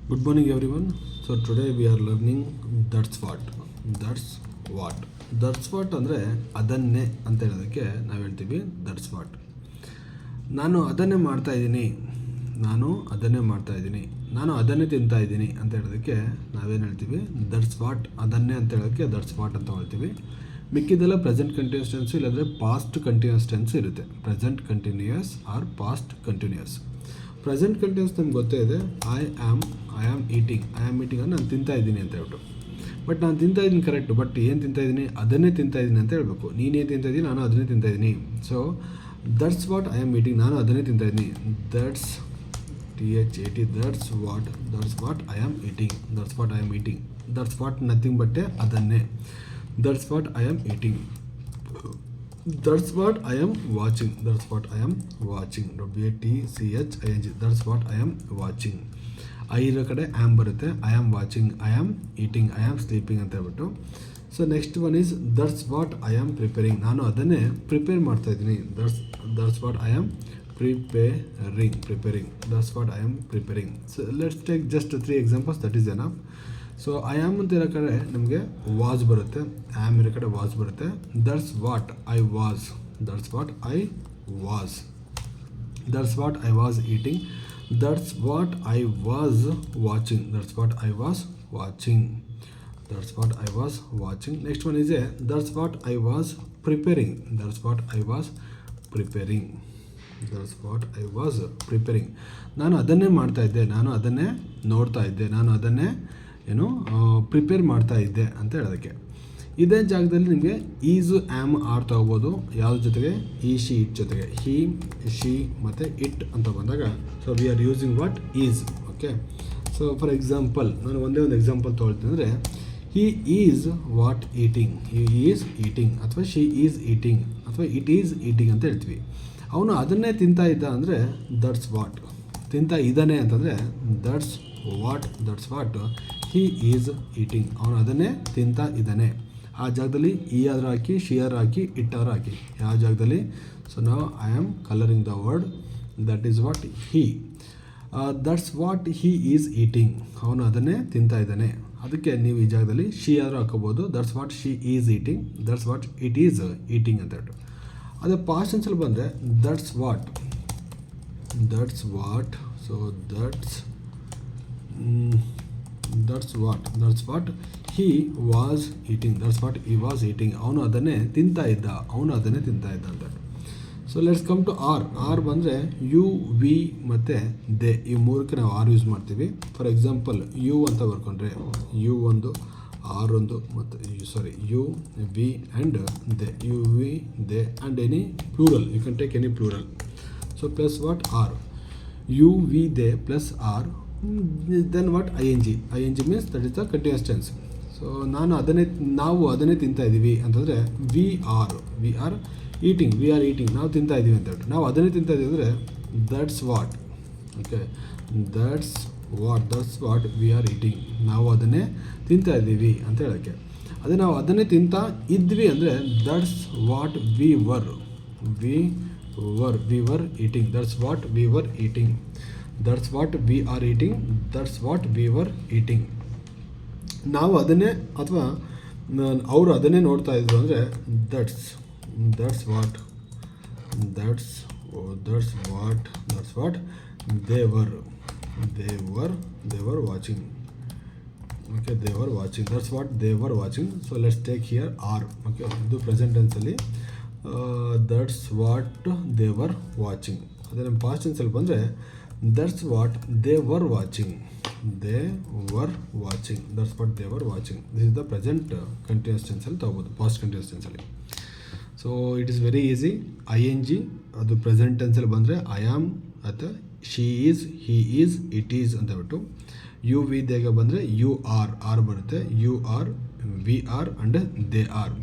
Good morning, everyone. So today we are learning that's what. That's what. That's what ಅಂದರೆ ಅದನ್ನೇ ಅಂತ ಹೇಳೋದಕ್ಕೆ ನಾವು ಹೇಳ್ತೀವಿ ದಟ್ಸ್ ವಾಟ್. ನಾನು ಅದನ್ನೇ ಮಾಡ್ತಾ ಇದ್ದೀನಿ, ನಾನು ಅದನ್ನೇ ಮಾಡ್ತಾ ಇದ್ದೀನಿ, ನಾನು ಅದನ್ನೇ ತಿಂತಾ ಇದ್ದೀನಿ ಅಂತ ಹೇಳೋದಕ್ಕೆ ನಾವೇನು ಹೇಳ್ತೀವಿ ದಟ್ಸ್ ವಾಟ್. ಅದನ್ನೇ ಅಂತ ಹೇಳೋಕ್ಕೆ ದಟ್ಸ್ ವಾಟ್ ಅಂತ ಹೇಳ್ತೀವಿ. ಮಿಕ್ಕಿದೆಲ್ಲ ಪ್ರೆಸೆಂಟ್ ಕಂಟಿನ್ಯೂಸ್ ಟೆನ್ಸ್ ಇಲ್ಲಾಂದರೆ ಪಾಸ್ಟ್ ಕಂಟಿನ್ಯೂಸ್ ಟೆನ್ಸ್ ಇರುತ್ತೆ. Present continuous or past continuous. Present continuous ನಮ್ಗೆ ಗೊತ್ತೇ ಇದೆ. ಐ ಆಮ್ ಈಟಿಂಗ್ ಅಂದರೆ ನಾನು ತಿಂತಾ ಇದ್ದೀನಿ ಅಂತ ಹೇಳ್ಬಿಟ್ಟು. ಬಟ್ ನಾನು ತಿಂತಾ ಇದ್ದೀನಿ ಕರೆಕ್ಟು, ಬಟ್ ಏನು ತಿಂತಾ ಇದ್ದೀನಿ, ಅದನ್ನೇ ತಿಂತಾ ಇದ್ದೀನಿ ಅಂತ ಹೇಳ್ಬೇಕು. ನೀನೇನು ತಿಂತಾ ಇದ್ದೀನಿ, ನಾನು ಅದನ್ನೇ ತಿಂತಾ ಇದ್ದೀನಿ. So that's what I am eating, ನಾನು ಅದನ್ನೇ ತಿಂತಾ ಇದ್ದೀನಿ. That's THAT, that's what I am eating, that's what I am eating. That's what nothing ಬಟ್ಟೆ ಅದನ್ನೇ. That's what I am eating. That's what I am watching, that's what I am watching. WATCHING, that's what I am watching. I ಇರೋ ಕಡೆ am ಬರುತ್ತೆ. I am watching, I am eating, I am sleeping ಅಂತ ಹೇಳ್ಬಿಟ್ಟು. So next one is that's what I am preparing, ನಾನು ಅದನ್ನೇ prepare ಮಾಡ್ತಾ ಇದ್ದೀನಿ. That's what I am preparing, that's what I am preparing. So let's take just 3 examples, that is enough. So I am ಅಂತ ಇರೋ ಕಡೆ ನಮಗೆ was ಬರುತ್ತೆ, am ಇರೋ ಕಡೆ ವಾಸ್ ಬರುತ್ತೆ. That's what I was, that's what I was. That's what I was eating, that's what I was watching, that's what I was watching, that's what I was watching. Next one is that's what I was preparing, that's what I was preparing, that's what I was preparing. ನಾನು ಅದನ್ನೇ ಮಾಡ್ತಾ ಇದ್ದೆ, ನಾನು ಅದನ್ನೇ ನೋಡ್ತಾ ಇದ್ದೆ, ನಾನು ಅದನ್ನೇ ಪ್ರಿಪೇರ್ ಮಾಡ್ತಾ ಇದ್ದೆ ಅಂತ ಹೇಳೋದಕ್ಕೆ. ಇದೇ ಜಾಗದಲ್ಲಿ ನಿಮಗೆ ಈಸು ಆ್ಯಮ್ ಆರ್ ತೊಗೋಬೋದು. ಯಾವುದ್ರ ಜೊತೆಗೆ, ಈ ಶಿ ಇಟ್ ಜೊತೆಗೆ. ಹಿ ಶಿ ಮತ್ತು ಇಟ್ ಅಂತ ಬಂದಾಗ so we are using what is. Okay. So for example ನಾನು ಒಂದೇ ಒಂದು ಎಕ್ಸಾಂಪಲ್ ತೊಗೊಳ್ತೀನಿ ಅಂದರೆ, he is what eating, he is eating, ಅಥವಾ ಶಿ ಈಸ್ ಈಟಿಂಗ್, ಅಥವಾ ಇಟ್ ಈಸ್ ಈಟಿಂಗ್ ಅಂತ ಹೇಳ್ತೀವಿ. ಅವನು ಅದನ್ನೇ ತಿಂತಾ ಇದ್ದ ಅಂದರೆ ದಟ್ಸ್ ವಾಟ್. ತಿಂತಾ ಇದ್ದಾನೆ ಅಂತಂದರೆ that's what he is eating, ಅವನು ಅದನ್ನೇ ತಿಂತಾ ಇದ್ದಾನೆ. ಆ ಜಾಗದಲ್ಲಿ ಈ ಆದರೂ ಹಾಕಿ, ಶಿ ಆರ್ ಹಾಕಿ, ಇಟ್ ಆರ್ ಹಾಕಿ, ಯಾವ ಜಾಗದಲ್ಲಿ. ಸೊ ನಾವು I am colouring the word, that is what he. That's what he is eating, ಅವನು ಅದನ್ನೇ ತಿಂತಾ ಇದ್ದಾನೆ. ಅದಕ್ಕೆ ನೀವು ಈ ಜಾಗದಲ್ಲಿ ಶಿ ಆದರೂ ಹಾಕೋಬೋದು. That's what she is eating, that's what it is eating ಅಂತ ಹೇಳ್ಬಿಟ್ಟು. ಅದೇ ಪಾಸ್ಟ್ ಟೆನ್ಸಲ್ಲಿ ಬಂದರೆ that's what. So that's what he was eating, that's what he was eating, ಅವನು ಅದನ್ನೇ ತಿಂತಾ ಇದ್ದ ಅಂತ. So let's come to are ಬಂದರೆ ಯು, ವಿ ಮತ್ತು ದೇ, ಈ ಮೂರಕ್ಕೆ ನಾವು ಆರ್ ಯೂಸ್ ಮಾಡ್ತೀವಿ. ಫಾರ್ ಎಕ್ಸಾಂಪಲ್ ಯು ಅಂತ ಬರ್ಕೊಂಡ್ರೆ ಯು ಒಂದು, ಆರ್ ಒಂದು, ಮತ್ತು you we and they, you we they and any plural, you can take any plural. So plus what are, you we they plus are, then what ING means that is the continuous tense. So ನಾವು ಅದನ್ನೇ ತಿಂತಾ ಇದ್ದೀವಿ ಅಂತಂದರೆ V are eating, ನಾವು ತಿಂತಾ ಇದ್ದೀವಿ ಅಂತ ಹೇಳ್ಬಿಟ್ಟು. ನಾವು ಅದನ್ನೇ ತಿಂತಾ ಇದ್ದೀವಿ ಅಂದರೆ that's what. Okay, that's what we are eating, ನಾವು ಅದನ್ನೇ ತಿಂತಾ ಇದ್ದೀವಿ ಅಂತ ಹೇಳೋಕ್ಕೆ. ಅದೇ ನಾವು ಅದನ್ನೇ ತಿಂತಾ ಇದ್ವಿ ಅಂದರೆ that's what we were eating, that's what we were eating, that's what we are eating, that's what we were eating. ನಾವು ಅದನ್ನೇ ಅಥವಾ ಅವರು ಅದನ್ನೇ ನೋಡ್ತಾ ಇದ್ರು ಅಂದರೆ that's what they were watching. Okay, they were watching, that's what they were watching. So let's take here are. Okay, ಇದು present ಟೆನ್ಸಲ್ಲಿ that's what they were watching. ಅದೇ ನಮ್ಮ ಪಾಸ್ಟ್ ಟೆನ್ಸಲ್ಲಿ ಬಂದರೆ that's what they were watching, that's what they were watching. This is the present continuous ಟೆನ್ಸಲ್ಲಿ ತೊಗೋಬೋದು, past continuous ಟೆನ್ಸಲ್ಲಿ. So it is very easy. ING ಅದು ಪ್ರೆಸೆಂಟ್ ಟೆನ್ಸಲ್ಲಿ ಬಂದರೆ ಐ ಆಮ್ ಅಥವಾ she is, he is, it is ಅಂತ ಹೇಳ್ಬಿಟ್ಟು. You we ದೇಗ ಬಂದರೆ ಯು ಆರ್ ಬರುತ್ತೆ, you are, we are and they are.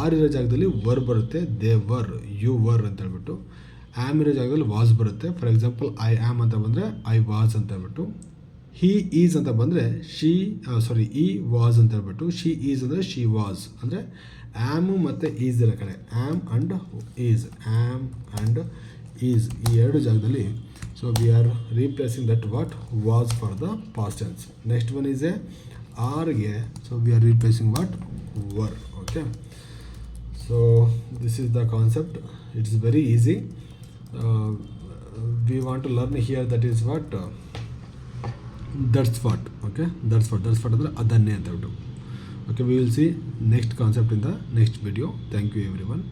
Are ಇರೋ ಜಾಗದಲ್ಲಿ ವರ್ ಬರುತ್ತೆ, ದೇ ವರ್, ಯು ವರ್ ಅಂತ ಹೇಳ್ಬಿಟ್ಟು. ಆ್ಯಮ್ ಇರೋ ಜಾಗದಲ್ಲಿ ವಾಸ್ ಬರುತ್ತೆ. ಫಾರ್ ಎಕ್ಸಾಂಪಲ್ ಐ ಆ್ಯಮ್ ಅಂತ ಬಂದರೆ ಐ ವಾಸ್ ಅಂತ ಹೇಳ್ಬಿಟ್ಟು. ಹಿ ಈಸ್ ಅಂತ ಬಂದರೆ ಈ ವಾಸ್ ಅಂತ ಹೇಳ್ಬಿಟ್ಟು. ಶಿ ಈಸ್ ಅಂದರೆ ಶಿ ವಾಸ್. ಅಂದರೆ ಆ್ಯಮು ಮತ್ತು ಈಸ್ ಇರೋ ಕಡೆ ಆ್ಯಮ್ ಆ್ಯಂಡ್ ಈಸ್ ಈ ಎರಡು ಜಾಗದಲ್ಲಿ So we are replacing that what was for the past tense. Next one is a are ಗೆ, so we are replacing what were. Okay, so this is the concept. It is very easy. We want to learn here, that is what that's what. Okay, that's what ಅಂದರೆ ಅದನ್ನೇ ಅಂತ ಬಿಟ್ಟು. Okay, we will see next concept in the next video. Thank you everyone.